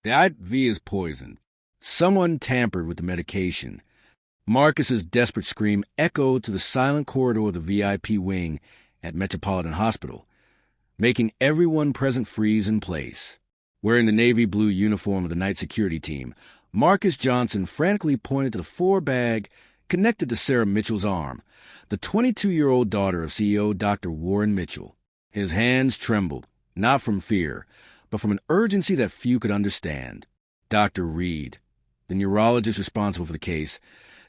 The IV is poisoned. Someone tampered with the medication. Marcus's desperate scream echoed to the silent corridor of the VIP wing at Metropolitan Hospital, making everyone present freeze in place. Wearing the navy blue uniform of the night security team, Marcus Johnson frantically pointed to the four-bag connected to Sarah Mitchell's arm, the 22-year-old daughter of CEO Dr. Warren Mitchell. His hands trembled, not from fear, but from an urgency that few could understand. Dr. Reed, the neurologist responsible for the case,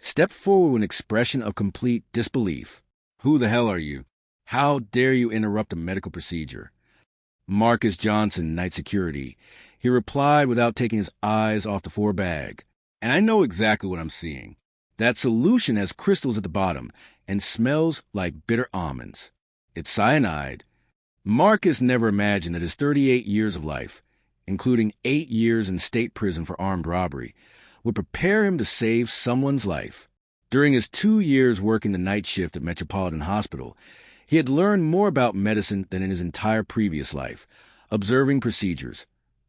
stepped forward with an expression of complete disbelief. "Who the hell are you? How dare you interrupt a medical procedure?" "Marcus Johnson, night security," he replied without taking his eyes off the four-bag. "And I know exactly what I'm seeing. That solution has crystals at the bottom and smells like bitter almonds. It's cyanide." Marcus never imagined that his 38 years of life, including 8 years in state prison for armed robbery, would prepare him to save someone's life. During his 2 years working the night shift at Metropolitan Hospital, he had learned more about medicine than in his entire previous life, observing procedures,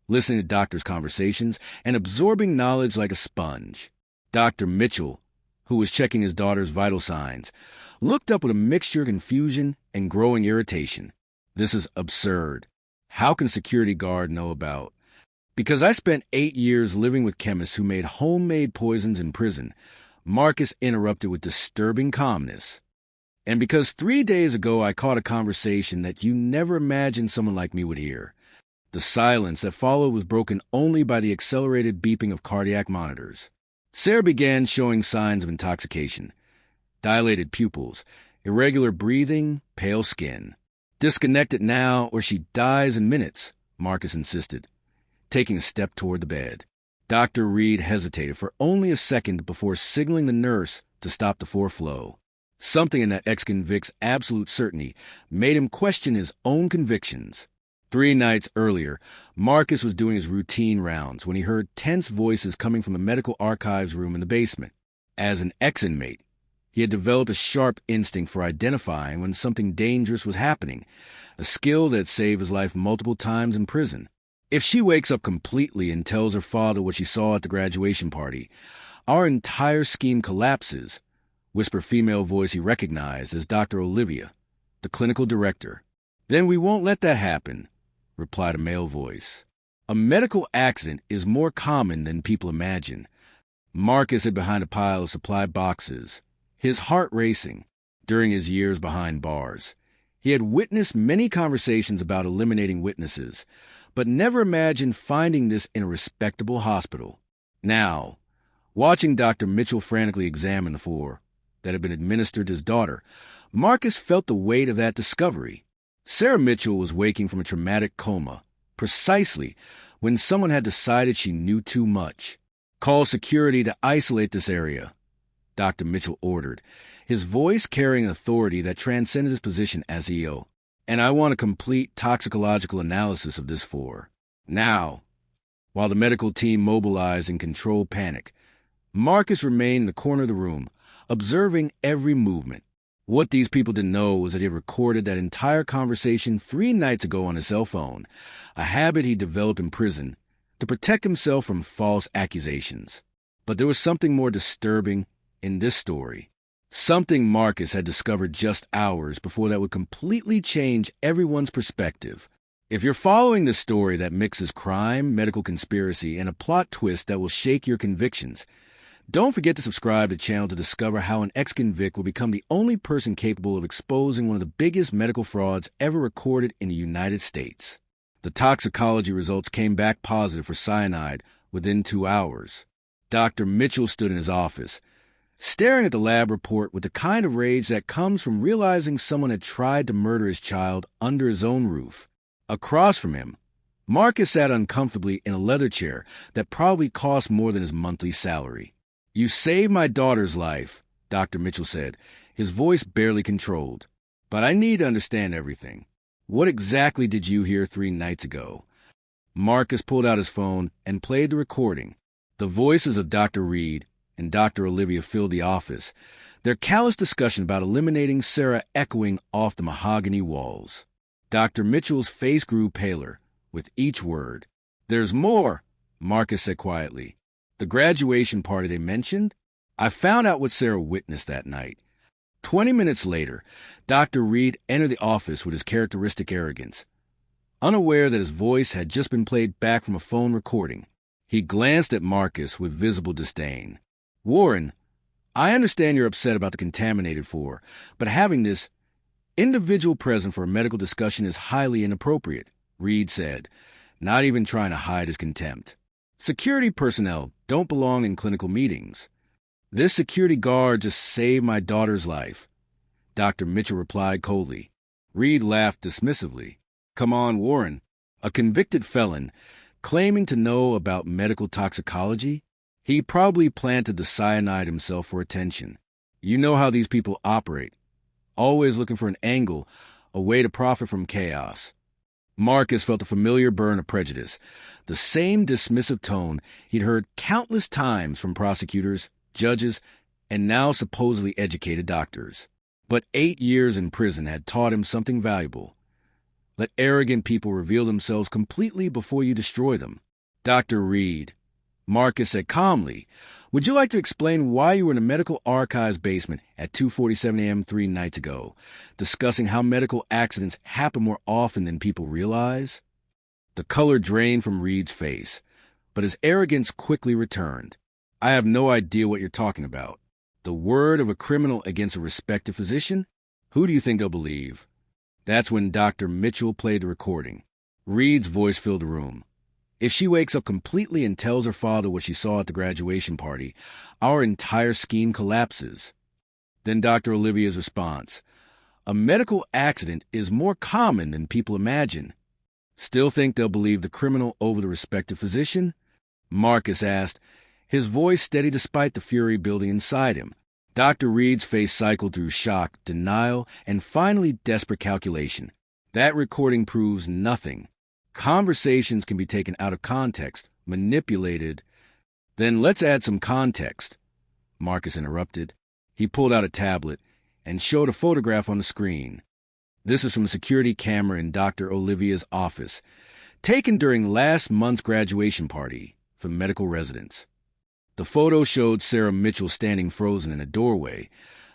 listening to doctors' conversations, and absorbing knowledge like a sponge. Dr. Mitchell, who was checking his daughter's vital signs, looked up with a mixture of confusion and growing irritation. "This is absurd. How can a security guard know about?" "Because I spent 8 years living with chemists who made homemade poisons in prison," Marcus interrupted with disturbing calmness. "And because 3 days ago I caught a conversation that you never imagined someone like me would hear." The silence that followed was broken only by the accelerated beeping of cardiac monitors. Sarah began showing signs of intoxication. Dilated pupils, irregular breathing, pale skin. "Disconnect it now or she dies in minutes," Marcus insisted, taking a step toward the bed. Dr. Reed hesitated for only a second before signaling the nurse to stop the foreflow. Something in that ex-convict's absolute certainty made him question his own convictions. 3 nights earlier, Marcus was doing his routine rounds when he heard tense voices coming from the medical archives room in the basement. As an ex-inmate, he had developed a sharp instinct for identifying when something dangerous was happening, a skill that saved his life multiple times in prison. "If she wakes up completely and tells her father what she saw at the graduation party, our entire scheme collapses," whispered a female voice he recognized as Dr. Olivia, the clinical director. "Then we won't let that happen," replied a male voice. "A medical accident is more common than people imagine." Marcus hid behind a pile of supply boxes, his heart racing. During his years behind bars, he had witnessed many conversations about eliminating witnesses, but never imagined finding this in a respectable hospital. Now, watching Dr. Mitchell frantically examine the 4 that had been administered to his daughter, Marcus felt the weight of that discovery. Sarah Mitchell was waking from a traumatic coma, precisely when someone had decided she knew too much. "Call security to isolate this area," Dr. Mitchell ordered, his voice carrying authority that transcended his position as EO. "And I want a complete toxicological analysis of this 4. Now." While the medical team mobilized in controlled panic, Marcus remained in the corner of the room, observing every movement. What these people didn't know was that he had recorded that entire conversation 3 nights ago on his cell phone, a habit he developed in prison to protect himself from false accusations. But there was something more disturbing in this story. Something Marcus had discovered just hours before that would completely change everyone's perspective. If you're following this story that mixes crime, medical conspiracy, and a plot twist that will shake your convictions, don't forget to subscribe to the channel to discover how an ex-convict will become the only person capable of exposing one of the biggest medical frauds ever recorded in the United States. The toxicology results came back positive for cyanide within 2 hours. Dr. Mitchell stood in his office, staring at the lab report with the kind of rage that comes from realizing someone had tried to murder his child under his own roof. Across from him, Marcus sat uncomfortably in a leather chair that probably cost more than his monthly salary. "You saved my daughter's life," Dr. Mitchell said, his voice barely controlled. "But I need to understand everything. What exactly did you hear 3 nights ago?" Marcus pulled out his phone and played the recording. The voices of Dr. Reed and Dr. Olivia filled the office, their callous discussion about eliminating Sarah echoing off the mahogany walls. Dr. Mitchell's face grew paler with each word. "There's more," Marcus said quietly. The graduation party they mentioned? I found out what Sarah witnessed that night. 20 minutes later, Dr. Reed entered the office with his characteristic arrogance. Unaware that his voice had just been played back from a phone recording, he glanced at Marcus with visible disdain. Warren, I understand you're upset about the contaminated floor, but having this individual present for a medical discussion is highly inappropriate, Reed said, not even trying to hide his contempt. Security personnel don't belong in clinical meetings. This security guard just saved my daughter's life, Dr. Mitchell replied coldly. Reed laughed dismissively. Come on, Warren, a convicted felon, claiming to know about medical toxicology? He probably planted the cyanide himself for attention. You know how these people operate, always looking for an angle, a way to profit from chaos. Marcus felt a familiar burn of prejudice, the same dismissive tone he'd heard countless times from prosecutors, judges, and now supposedly educated doctors. But 8 years in prison had taught him something valuable. Let arrogant people reveal themselves completely before you destroy them. Dr. Reed, Marcus said calmly, would you like to explain why you were in a medical archives basement at 2:47 a.m. 3 nights ago, discussing how medical accidents happen more often than people realize? The color drained from Reed's face, but his arrogance quickly returned. I have no idea what you're talking about. The word of a criminal against a respected physician? Who do you think they'll believe? That's when Dr. Mitchell played the recording. Reed's voice filled the room. If she wakes up completely and tells her father what she saw at the graduation party, our entire scheme collapses. Then Dr. Olivia's response. A medical accident is more common than people imagine. Still think they'll believe the criminal over the respected physician? Marcus asked, his voice steady despite the fury building inside him. Dr. Reed's face cycled through shock, denial, and finally desperate calculation. That recording proves nothing. Conversations can be taken out of context, manipulated. Then let's add some context, Marcus interrupted. He pulled out a tablet and showed a photograph on the screen. This is from a security camera in Dr. Olivia's office, taken during last month's graduation party for medical residents. The photo showed Sarah Mitchell standing frozen in a doorway,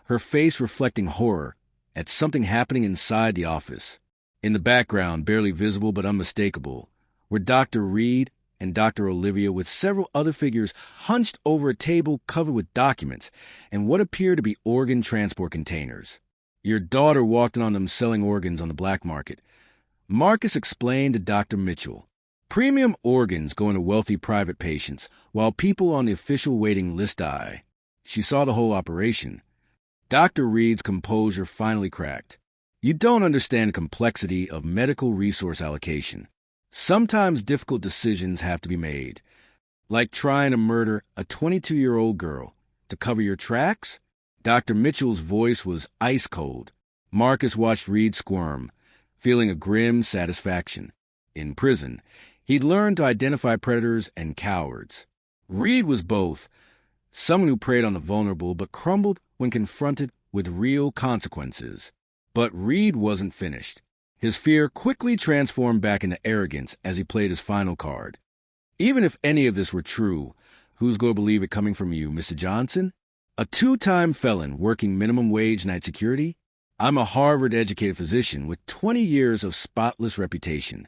her face reflecting horror at something happening inside the office. In the background, barely visible but unmistakable, were Dr. Reed and Dr. Olivia with several other figures hunched over a table covered with documents and what appeared to be organ transport containers. Your daughter walked in on them selling organs on the black market. Marcus explained to Dr. Mitchell. Premium organs go into wealthy private patients, while people on the official waiting list die. She saw the whole operation. Dr. Reed's composure finally cracked. You don't understand the complexity of medical resource allocation. Sometimes difficult decisions have to be made, like trying to murder a 22-year-old girl to cover your tracks. Dr. Mitchell's voice was ice cold. Marcus watched Reed squirm, feeling a grim satisfaction. In prison, he'd learned to identify predators and cowards. Reed was both, someone who preyed on the vulnerable but crumbled when confronted with real consequences. But Reed wasn't finished. His fear quickly transformed back into arrogance as he played his final card. Even if any of this were true, who's going to believe it coming from you, Mr. Johnson? A 2-time felon working minimum wage night security? I'm a Harvard-educated physician with 20 years of spotless reputation.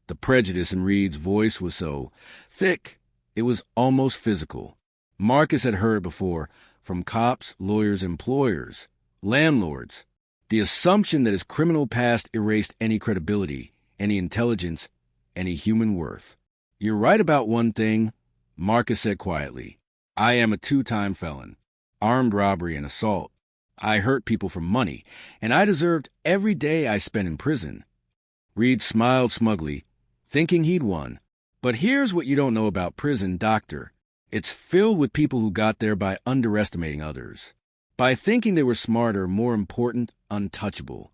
The prejudice in Reed's voice was so thick, it was almost physical. Marcus had heard it before from cops, lawyers, employers, landlords. The assumption that his criminal past erased any credibility, any intelligence, any human worth. You're right about one thing, Marcus said quietly. I am a 2-time felon, armed robbery and assault. I hurt people for money, and I deserved every day I spent in prison. Reed smiled smugly, thinking he'd won. But here's what you don't know about prison, doctor. It's filled with people who got there by underestimating others, by thinking they were smarter, more important, untouchable.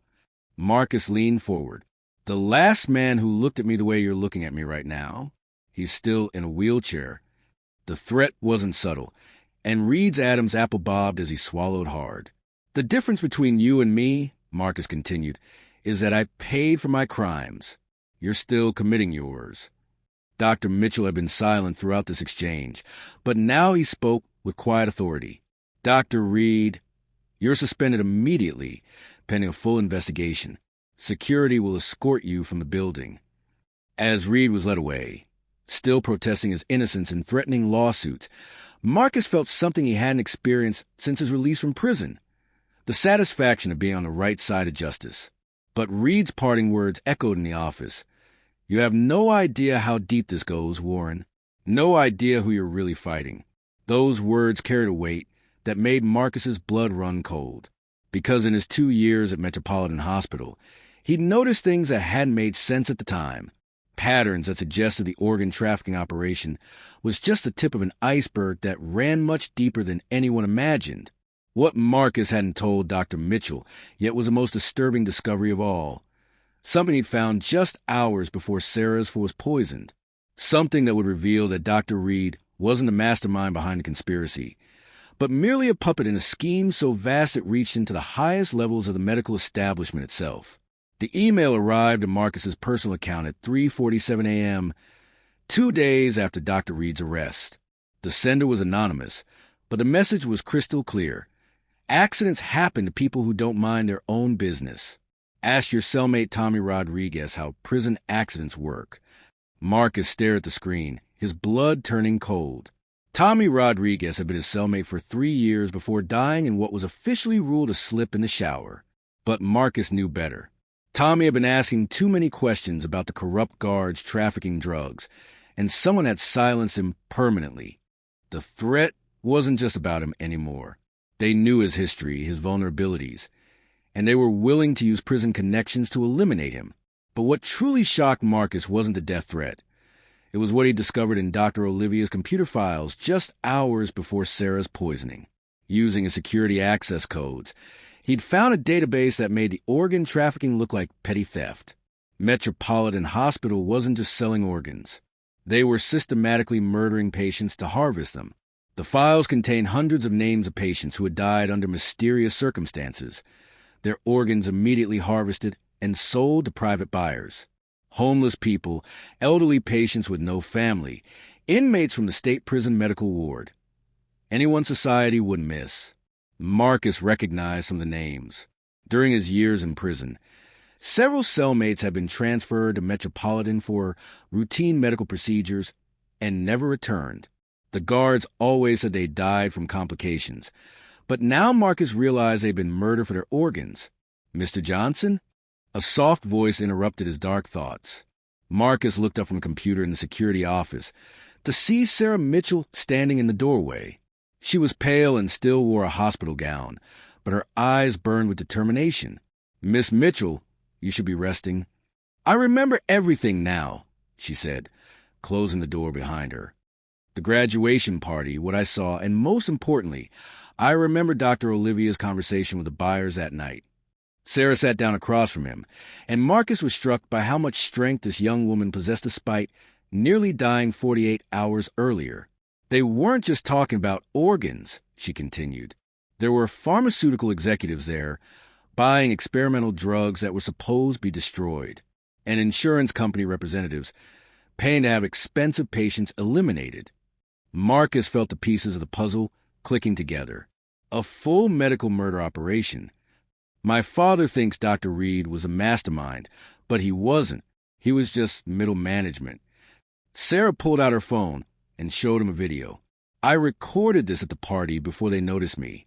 Marcus leaned forward. The last man who looked at me the way you're looking at me right now, he's still in a wheelchair. The threat wasn't subtle, and Reed's Adam's apple bobbed as he swallowed hard. The difference between you and me, Marcus continued, is that I paid for my crimes. You're still committing yours. Dr. Mitchell had been silent throughout this exchange, but now he spoke with quiet authority. Dr. Reed, you're suspended immediately, pending a full investigation. Security will escort you from the building. As Reed was led away, still protesting his innocence and threatening lawsuits, Marcus felt something he hadn't experienced since his release from prison. The satisfaction of being on the right side of justice. But Reed's parting words echoed in the office. You have no idea how deep this goes, Warren. No idea who you're really fighting. Those words carried a weight that made Marcus's blood run cold. Because in his 2 years at Metropolitan Hospital, he'd noticed things that hadn't made sense at the time. Patterns that suggested the organ trafficking operation was just the tip of an iceberg that ran much deeper than anyone imagined. What Marcus hadn't told Dr. Mitchell yet was the most disturbing discovery of all. Something he'd found just hours before Sarah's was poisoned. Something that would reveal that Dr. Reed wasn't the mastermind behind the conspiracy, but merely a puppet in a scheme so vast it reached into the highest levels of the medical establishment itself. The email arrived at Marcus's personal account at 3:47 a.m., 2 days after Dr. Reed's arrest. The sender was anonymous, but the message was crystal clear. Accidents happen to people who don't mind their own business. Ask your cellmate Tommy Rodriguez how prison accidents work. Marcus stared at the screen, his blood turning cold. Tommy Rodriguez had been his cellmate for 3 years before dying in what was officially ruled a slip in the shower. But Marcus knew better. Tommy had been asking too many questions about the corrupt guards trafficking drugs, and someone had silenced him permanently. The threat wasn't just about him anymore. They knew his history, his vulnerabilities, and they were willing to use prison connections to eliminate him. But what truly shocked Marcus wasn't the death threat. It was what he discovered in Dr. Olivia's computer files just hours before Sarah's poisoning. Using his security access codes, he'd found a database that made the organ trafficking look like petty theft. Metropolitan Hospital wasn't just selling organs. They were systematically murdering patients to harvest them. The files contained hundreds of names of patients who had died under mysterious circumstances, their organs immediately harvested and sold to private buyers. Homeless people, elderly patients with no family, inmates from the state prison medical ward. Anyone society wouldn't miss. Marcus recognized some of the names. During his years in prison, several cellmates had been transferred to Metropolitan for routine medical procedures and never returned. The guards always said they died from complications, but now Marcus realized they'd been murdered for their organs. Mr. Johnson? A soft voice interrupted his dark thoughts. Marcus looked up from a computer in the security office to see Sarah Mitchell standing in the doorway. She was pale and still wore a hospital gown, but her eyes burned with determination. Miss Mitchell, you should be resting. I remember everything now, she said, closing the door behind her. The graduation party, what I saw, and most importantly, I remember Dr. Olivia's conversation with the buyers that night. Sarah sat down across from him, and Marcus was struck by how much strength this young woman possessed despite nearly dying 48 hours earlier. They weren't just talking about organs, she continued. There were pharmaceutical executives there, buying experimental drugs that were supposed to be destroyed, and insurance company representatives paying to have expensive patients eliminated. Marcus felt the pieces of the puzzle clicking together. A full medical murder operation. My father thinks Dr. Reed was a mastermind, but he wasn't. He was just middle management. Sarah pulled out her phone and showed him a video. I recorded this at the party before they noticed me.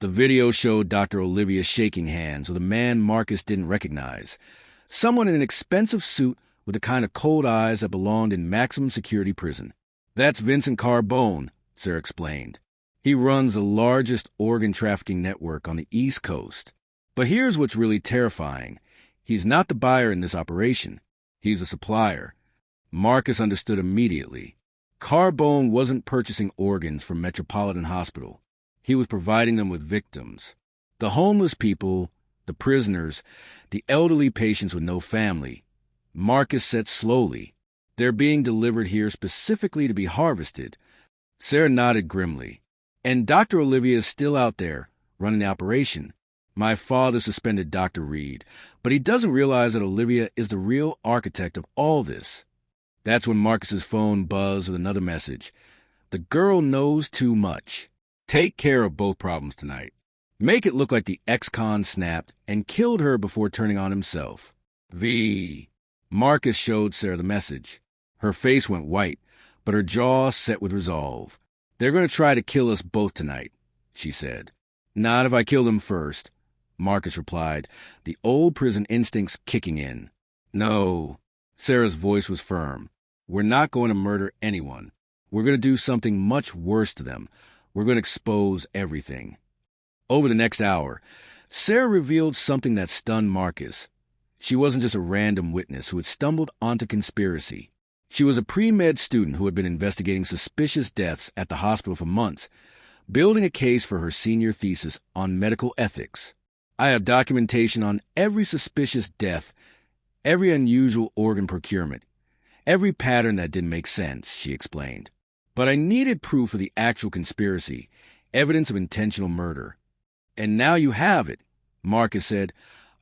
The video showed Dr. Olivia shaking hands with a man Marcus didn't recognize, someone in an expensive suit with the kind of cold eyes that belonged in maximum security prison. That's Vincent Carbone, Sarah explained. He runs the largest organ trafficking network on the East Coast. But here's what's really terrifying. He's not the buyer in this operation. He's a supplier. Marcus understood immediately. Carbone wasn't purchasing organs from Metropolitan Hospital. He was providing them with victims. The homeless people, the prisoners, the elderly patients with no family. Marcus said slowly, they're being delivered here specifically to be harvested. Sarah nodded grimly. And Dr. Olivia is still out there, running the operation. My father suspended Dr. Reed, but he doesn't realize that Olivia is the real architect of all this. That's when Marcus's phone buzzed with another message. The girl knows too much. Take care of both problems tonight. Make it look like the ex-con snapped and killed her before turning on himself. V. Marcus showed Sarah the message. Her face went white, but her jaw set with resolve. They're going to try to kill us both tonight, she said. Not if I kill them first, Marcus replied, the old prison instincts kicking in. No. Sarah's voice was firm. We're not going to murder anyone. We're going to do something much worse to them. We're going to expose everything. Over the next hour, Sarah revealed something that stunned Marcus. She wasn't just a random witness who had stumbled onto conspiracy. She was a pre-med student who had been investigating suspicious deaths at the hospital for months, building a case for her senior thesis on medical ethics. I have documentation on every suspicious death, every unusual organ procurement, every pattern that didn't make sense, she explained. But I needed proof of the actual conspiracy, evidence of intentional murder. And now you have it, Marcus said,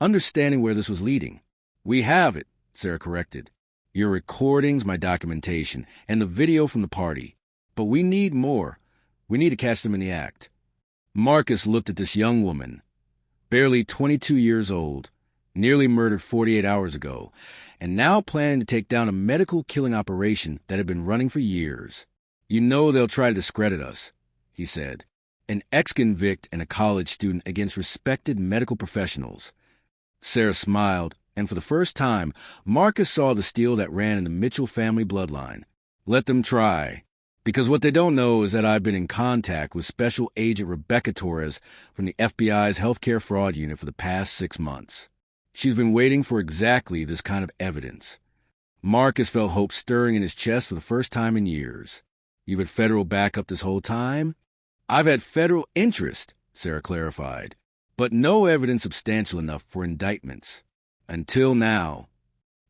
understanding where this was leading. We have it, Sarah corrected. Your recordings, my documentation, and the video from the party. But we need more. We need to catch them in the act. Marcus looked at this young woman, barely 22 years old, nearly murdered 48 hours ago, and now planning to take down a medical killing operation that had been running for years. You know they'll try to discredit us, he said. An ex-convict and a college student against respected medical professionals. Sarah smiled, and for the first time, Marcus saw the steel that ran in the Mitchell family bloodline. Let them try. Because what they don't know is that I've been in contact with Special Agent Rebecca Torres from the FBI's Healthcare Fraud Unit for the past 6 months. She's been waiting for exactly this kind of evidence. Marcus felt hope stirring in his chest for the first time in years. You've had federal backup this whole time? I've had federal interest, Sarah clarified, but no evidence substantial enough for indictments. Until now.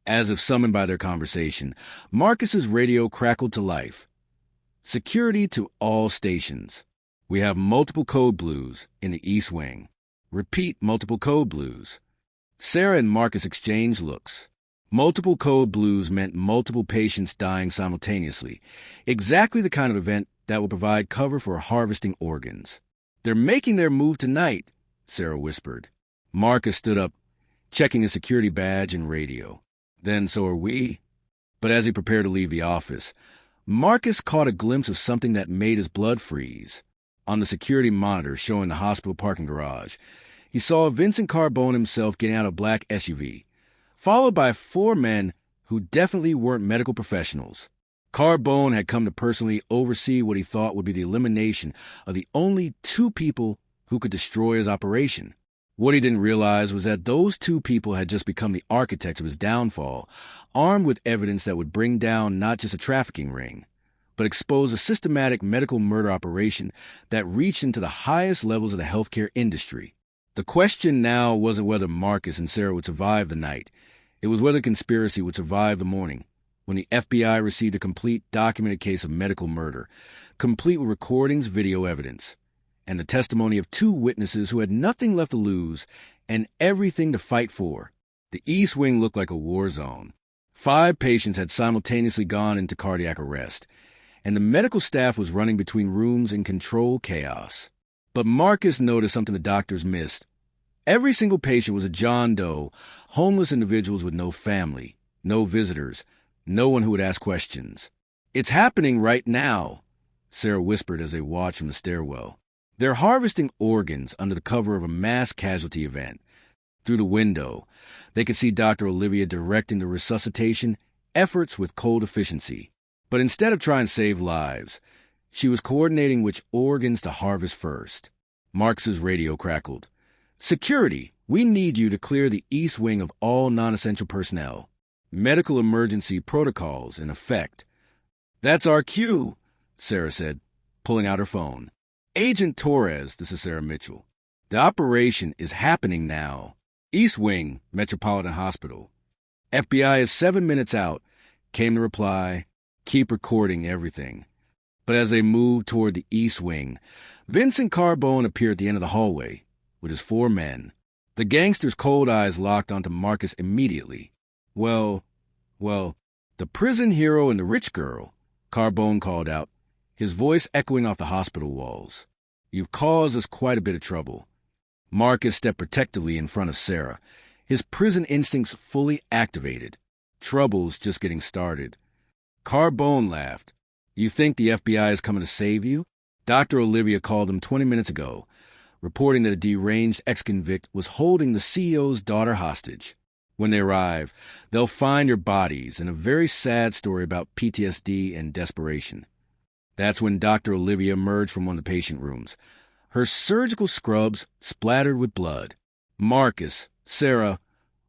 As if summoned by their conversation, Marcus's radio crackled to life. Security to all stations. We have multiple code blues in the East Wing. Repeat multiple code blues. Sarah and Marcus exchanged looks. Multiple code blues meant multiple patients dying simultaneously, exactly the kind of event that will provide cover for harvesting organs. They're making their move tonight, Sarah whispered. Marcus stood up, checking his security badge and radio. Then so are we. But as he prepared to leave the office, Marcus caught a glimpse of something that made his blood freeze. On the security monitor showing the hospital parking garage, he saw Vincent Carbone himself getting out of a black SUV, followed by 4 men who definitely weren't medical professionals. Carbone had come to personally oversee what he thought would be the elimination of the only 2 people who could destroy his operation. What he didn't realize was that those 2 people had just become the architects of his downfall, armed with evidence that would bring down not just a trafficking ring, but expose a systematic medical murder operation that reached into the highest levels of the healthcare industry. The question now wasn't whether Marcus and Sarah would survive the night. It was whether the conspiracy would survive the morning, when the FBI received a complete documented case of medical murder, complete with recordings, video evidence, and the testimony of 2 witnesses who had nothing left to lose and everything to fight for. The East Wing looked like a war zone. 5 patients had simultaneously gone into cardiac arrest, and the medical staff was running between rooms in controlled chaos. But Marcus noticed something the doctors missed. Every single patient was a John Doe, homeless individuals with no family, no visitors, no one who would ask questions. It's happening right now, Sarah whispered as they watched from the stairwell. They're harvesting organs under the cover of a mass casualty event. Through the window, they could see Dr. Olivia directing the resuscitation efforts with cold efficiency. But instead of trying to save lives, she was coordinating which organs to harvest first. Marcus's radio crackled. Security, we need you to clear the East Wing of all non-essential personnel. Medical emergency protocols in effect. That's our cue, Sarah said, pulling out her phone. Agent Torres, this is Sarah Mitchell. The operation is happening now. East Wing, Metropolitan Hospital. FBI is 7 minutes out, came the reply. Keep recording everything. But as they moved toward the East Wing, Vincent Carbone appeared at the end of the hallway with his 4 men. The gangster's cold eyes locked onto Marcus immediately. Well, "The prison hero and the rich girl," Carbone called out, his voice echoing off the hospital walls. "You've caused us quite a bit of trouble." Marcus stepped protectively in front of Sarah, his prison instincts fully activated. Trouble's just getting started. Carbone laughed. "You think the FBI is coming to save you?" Dr. Olivia called him 20 minutes ago, reporting that a deranged ex-convict was holding the CEO's daughter hostage. When they arrive, they'll find your bodies and a very sad story about PTSD and desperation. That's when Dr. Olivia emerged from one of the patient rooms, her surgical scrubs splattered with blood. "Marcus, Sarah,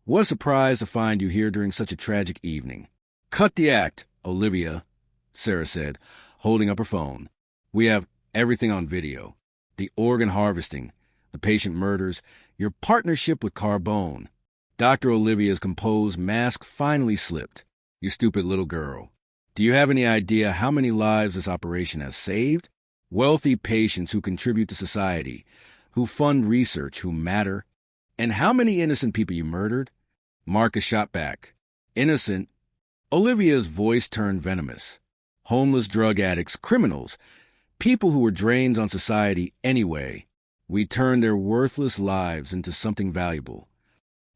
what a surprise to find you here during such a tragic evening." "Cut the act, Olivia," Sarah said, holding up her phone. "We have everything on video. The organ harvesting, the patient murders, your partnership with Carbone." Dr. Olivia's composed mask finally slipped. "You stupid little girl. Do you have any idea how many lives this operation has saved? Wealthy patients who contribute to society, who fund research, who matter. And how many innocent people you murdered?" Marcus shot back. "Innocent?" Olivia's voice turned venomous. "Homeless drug addicts, criminals, people who were drains on society anyway. We turned their worthless lives into something valuable."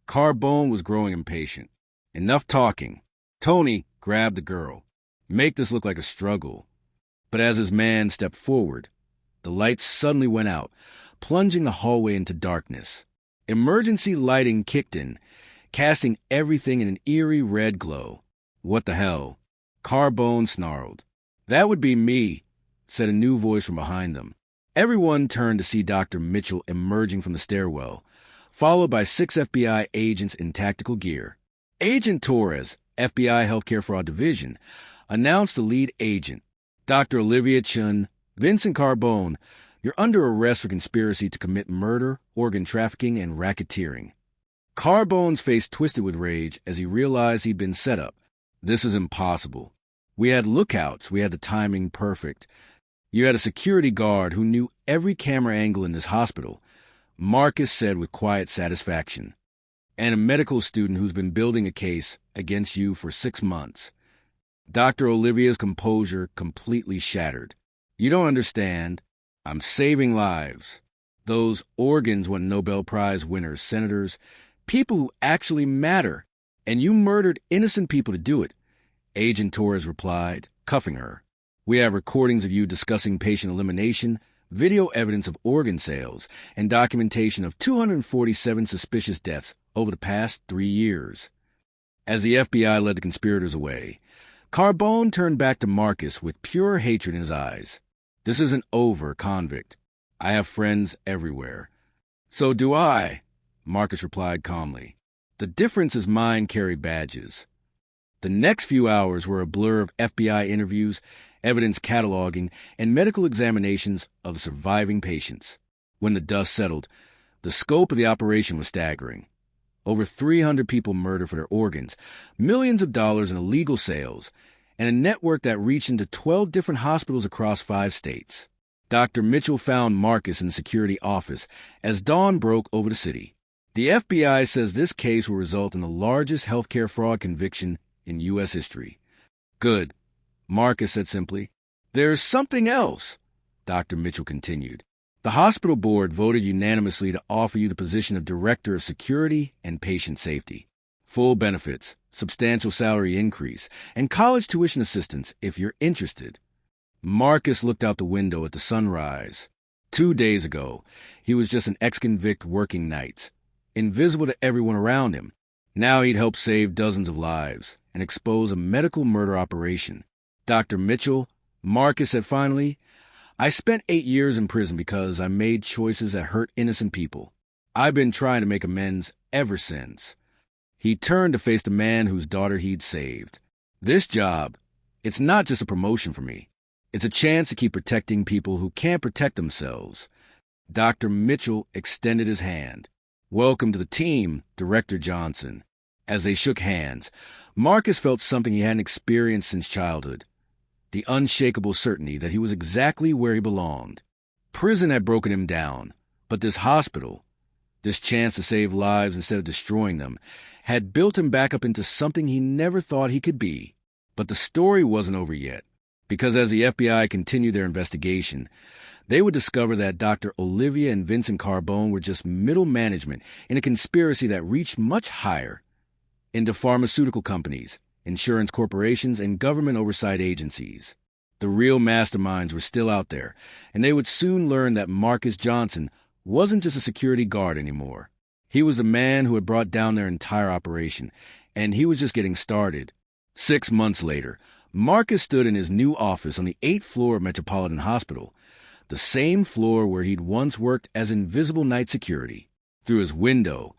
Carbone was growing impatient. "Enough talking. Tony, grab the girl. Make this look like a struggle." But as his man stepped forward, the lights suddenly went out, plunging the hallway into darkness. Emergency lighting kicked in, casting everything in an eerie red glow. "What the hell?" Carbone snarled. "That would be me," said a new voice from behind them. Everyone turned to see Dr. Mitchell emerging from the stairwell, followed by 6 FBI agents in tactical gear. Agent Torres, FBI Healthcare Fraud Division, announced the lead agent. "Dr. Olivia Chun, Vincent Carbone, you're under arrest for conspiracy to commit murder, organ trafficking, and racketeering." Carbone's face twisted with rage as he realized he'd been set up. "This is impossible. We had lookouts. We had the timing perfect. You had a security guard who knew every camera angle in this hospital," Marcus said with quiet satisfaction. "And a medical student who's been building a case against you for 6 months." Dr. Olivia's composure completely shattered. "You don't understand. I'm saving lives. Those organs won Nobel Prize winners, senators, people who actually matter. And you murdered innocent people to do it," Agent Torres replied, cuffing her. "We have recordings of you discussing patient elimination, video evidence of organ sales, and documentation of 247 suspicious deaths over the past 3 years. As the FBI led the conspirators away, Carbone turned back to Marcus with pure hatred in his eyes. "This isn't over, convict. I have friends everywhere." "So do I," Marcus replied calmly. "The difference is mine carry badges." The next few hours were a blur of FBI interviews, evidence cataloging, and medical examinations of surviving patients. When the dust settled, the scope of the operation was staggering. Over 300 people murdered for their organs, millions of dollars in illegal sales, and a network that reached into 12 different hospitals across 5 states. Dr. Mitchell found Marcus in the security office as dawn broke over the city. "The FBI says this case will result in the largest healthcare fraud conviction in U.S. history." "Good," Marcus said simply. "There's something else," Dr. Mitchell continued. "The hospital board voted unanimously to offer you the position of Director of Security and Patient Safety. Full benefits, substantial salary increase, and college tuition assistance if you're interested." Marcus looked out the window at the sunrise. 2 days ago, he was just an ex-convict working nights, invisible to everyone around him. Now he'd helped save dozens of lives and expose a medical murder operation. "Dr. Mitchell," Marcus said finally, "I spent 8 years in prison because I made choices that hurt innocent people. I've been trying to make amends ever since." He turned to face the man whose daughter he'd saved. "This job, it's not just a promotion for me. It's a chance to keep protecting people who can't protect themselves." Dr. Mitchell extended his hand. "Welcome to the team, Director Johnson." As they shook hands, Marcus felt something he hadn't experienced since childhood. The unshakable certainty that he was exactly where he belonged. Prison had broken him down, but this hospital, this chance to save lives instead of destroying them, had built him back up into something he never thought he could be. But the story wasn't over yet, because as the FBI continued their investigation, they would discover that Dr. Olivia and Vincent Carbone were just middle management in a conspiracy that reached much higher into pharmaceutical companies, insurance corporations, and government oversight agencies. The real masterminds were still out there, and they would soon learn that Marcus Johnson wasn't just a security guard anymore. He was the man who had brought down their entire operation, and he was just getting started. 6 months later, Marcus stood in his new office on the 8th floor of Metropolitan Hospital, the same floor where he'd once worked as invisible night security. Through his window,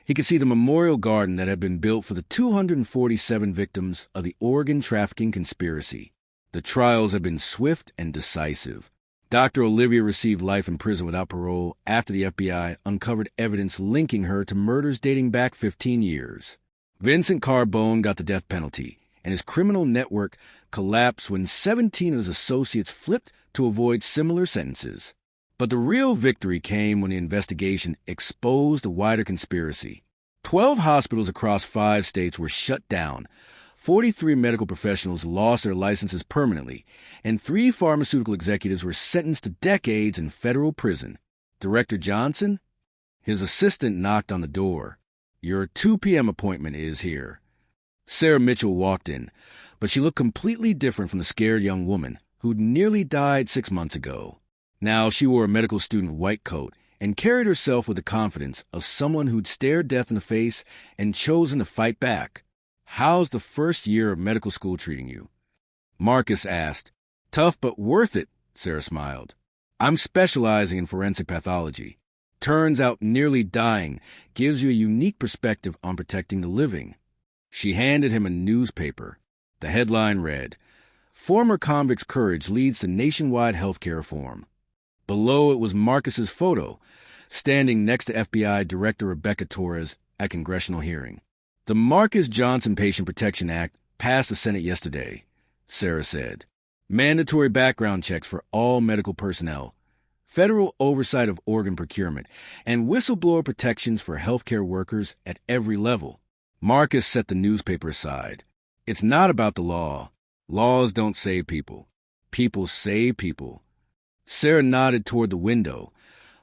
he could see the memorial garden that had been built for the 247 victims of the organ trafficking conspiracy. The trials had been swift and decisive. Dr. Olivia received life in prison without parole after the FBI uncovered evidence linking her to murders dating back 15 years. Vincent Carbone got the death penalty, and his criminal network collapsed when 17 of his associates flipped to avoid similar sentences. But the real victory came when the investigation exposed a wider conspiracy. 12 hospitals across 5 states were shut down, 43 medical professionals lost their licenses permanently, and 3 pharmaceutical executives were sentenced to decades in federal prison. Director Johnson? His assistant knocked on the door. "Your 2 p.m. appointment is here." Sarah Mitchell walked in, but she looked completely different from the scared young woman who'd nearly died 6 months ago. Now she wore a medical student white coat and carried herself with the confidence of someone who'd stared death in the face and chosen to fight back. "How's the first year of medical school treating you?" Marcus asked. "Tough but worth it," Sarah smiled. "I'm specializing in forensic pathology. Turns out nearly dying gives you a unique perspective on protecting the living." She handed him a newspaper. The headline read, "Former Convict's Courage Leads to Nationwide Healthcare Reform." Below it was Marcus's photo, standing next to FBI Director Rebecca Torres at congressional hearing. "The Marcus Johnson Patient Protection Act passed the Senate yesterday," Sarah said. "Mandatory background checks for all medical personnel, federal oversight of organ procurement, and whistleblower protections for healthcare workers at every level." Marcus set the newspaper aside. "It's not about the law. Laws don't save people. People save people." Sarah nodded toward the window,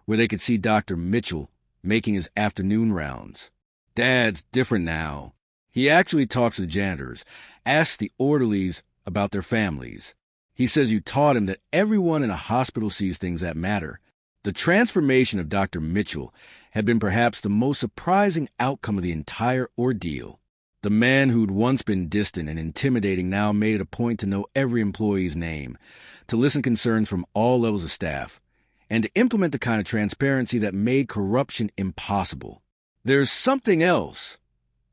where they could see Dr. Mitchell making his afternoon rounds. "Dad's different now. He actually talks to the janitors, asks the orderlies about their families. He says you taught him that everyone in a hospital sees things that matter." The transformation of Dr. Mitchell had been perhaps the most surprising outcome of the entire ordeal. The man who'd once been distant and intimidating now made it a point to know every employee's name, to listen to concerns from all levels of staff, and to implement the kind of transparency that made corruption impossible. "There's something else,"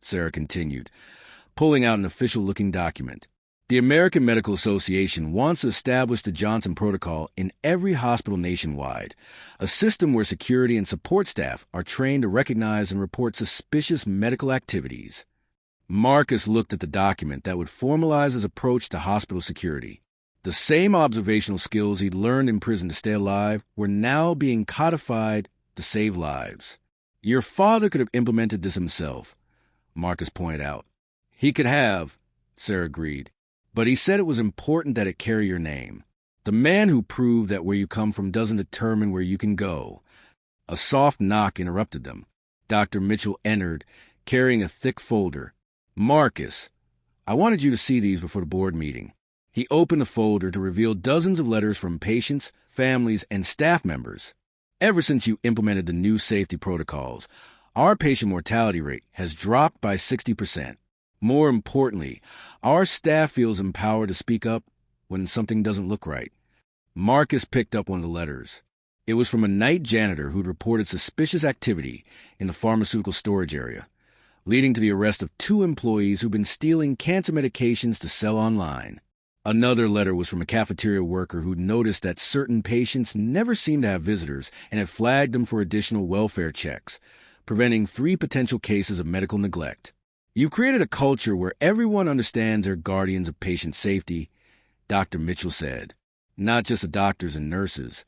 Sarah continued, pulling out an official-looking document. "The American Medical Association wants to establish the Johnson Protocol in every hospital nationwide, a system where security and support staff are trained to recognize and report suspicious medical activities." Marcus looked at the document that would formalize his approach to hospital security. The same observational skills he'd learned in prison to stay alive were now being codified to save lives. "Your father could have implemented this himself," Marcus pointed out. "He could have," Sarah agreed, "but he said it was important that it carry your name. The man who proved that where you come from doesn't determine where you can go." A soft knock interrupted them. Dr. Mitchell entered, carrying a thick folder. "Marcus, I wanted you to see these before the board meeting." He opened the folder to reveal dozens of letters from patients, families, and staff members. "Ever since you implemented the new safety protocols, our patient mortality rate has dropped by 60%. More importantly, our staff feels empowered to speak up when something doesn't look right." Marcus picked up one of the letters. It was from a night janitor who'd reported suspicious activity in the pharmaceutical storage area, leading to the arrest of 2 employees who'd been stealing cancer medications to sell online. Another letter was from a cafeteria worker who'd noticed that certain patients never seemed to have visitors and had flagged them for additional welfare checks, preventing 3 potential cases of medical neglect. "You've created a culture where everyone understands they're guardians of patient safety," Dr. Mitchell said. "Not just the doctors and nurses,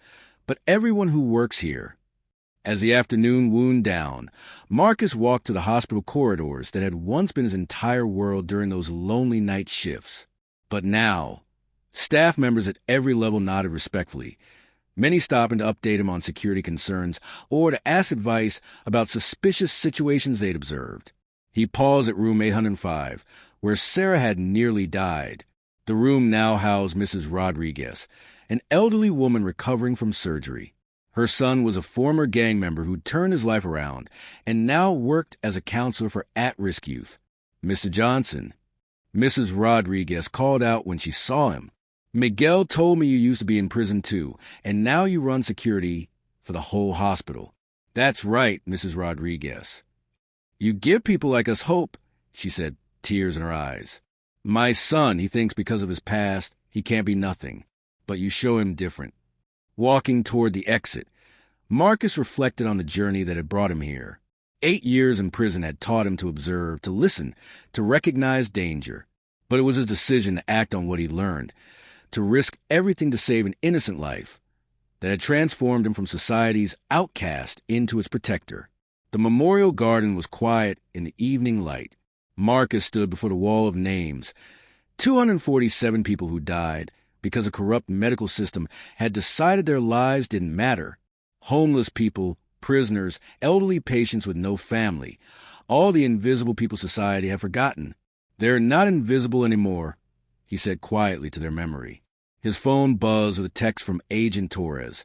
but everyone who works here." As the afternoon wound down, Marcus walked to the hospital corridors that had once been his entire world during those lonely night shifts. But now, staff members at every level nodded respectfully, many stopping to update him on security concerns or to ask advice about suspicious situations they'd observed. He paused at room 805, where Sarah had nearly died. The room now housed Mrs. Rodriguez, an elderly woman recovering from surgery. Her son was a former gang member who'd turned his life around and now worked as a counselor for at-risk youth. "Mr. Johnson," Mrs. Rodriguez called out when she saw him. "Miguel told me you used to be in prison too, and now you run security for the whole hospital." "That's right, Mrs. Rodriguez." "You give people like us hope," she said, tears in her eyes. "My son, he thinks because of his past, he can't be nothing. But you show him different." Walking toward the exit, Marcus reflected on the journey that had brought him here. 8 years in prison had taught him to observe, to listen, to recognize danger. But it was his decision to act on what he'd learned, to risk everything to save an innocent life, that had transformed him from society's outcast into its protector. The memorial garden was quiet in the evening light. Marcus stood before the wall of names. 247 people who died because a corrupt medical system had decided their lives didn't matter. Homeless people, prisoners, elderly patients with no family. All the invisible people society had forgotten. "They're not invisible anymore," he said quietly to their memory. His phone buzzed with a text from Agent Torres.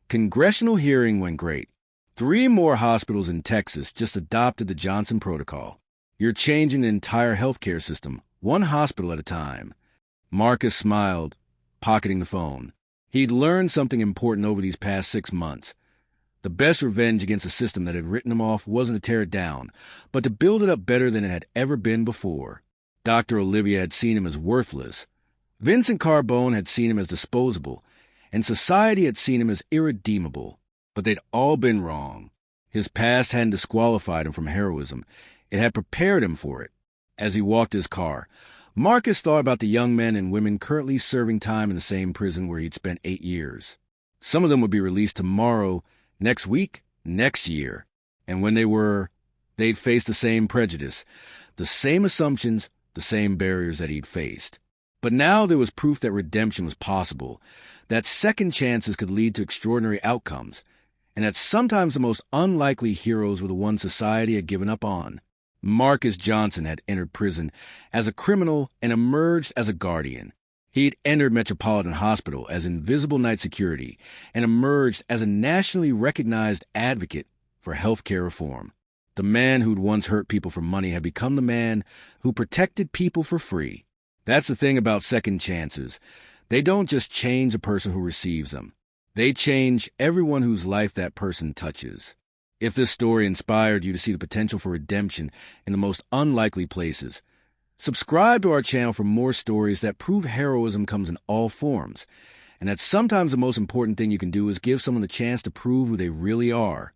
"Congressional hearing went great. 3 more hospitals in Texas just adopted the Johnson Protocol. You're changing the entire healthcare system, one hospital at a time." Marcus smiled, pocketing the phone. He'd learned something important over these past 6 months. The best revenge against a system that had written him off wasn't to tear it down, but to build it up better than it had ever been before. Dr. Olivia had seen him as worthless. Vincent Carbone had seen him as disposable, and society had seen him as irredeemable. But they'd all been wrong. His past hadn't disqualified him from heroism. It had prepared him for it. As he walked his car, Marcus thought about the young men and women currently serving time in the same prison where he'd spent 8 years. Some of them would be released tomorrow, next week, next year. And when they were, they'd face the same prejudice, the same assumptions, the same barriers that he'd faced. But now there was proof that redemption was possible, that second chances could lead to extraordinary outcomes, and that sometimes the most unlikely heroes were the ones society had given up on. Marcus Johnson had entered prison as a criminal and emerged as a guardian. He'd entered Metropolitan Hospital as invisible night security and emerged as a nationally recognized advocate for healthcare reform. The man who'd once hurt people for money had become the man who protected people for free. That's the thing about second chances. They don't just change a person who receives them. They change everyone whose life that person touches. If this story inspired you to see the potential for redemption in the most unlikely places, subscribe to our channel for more stories that prove heroism comes in all forms, and that sometimes the most important thing you can do is give someone the chance to prove who they really are.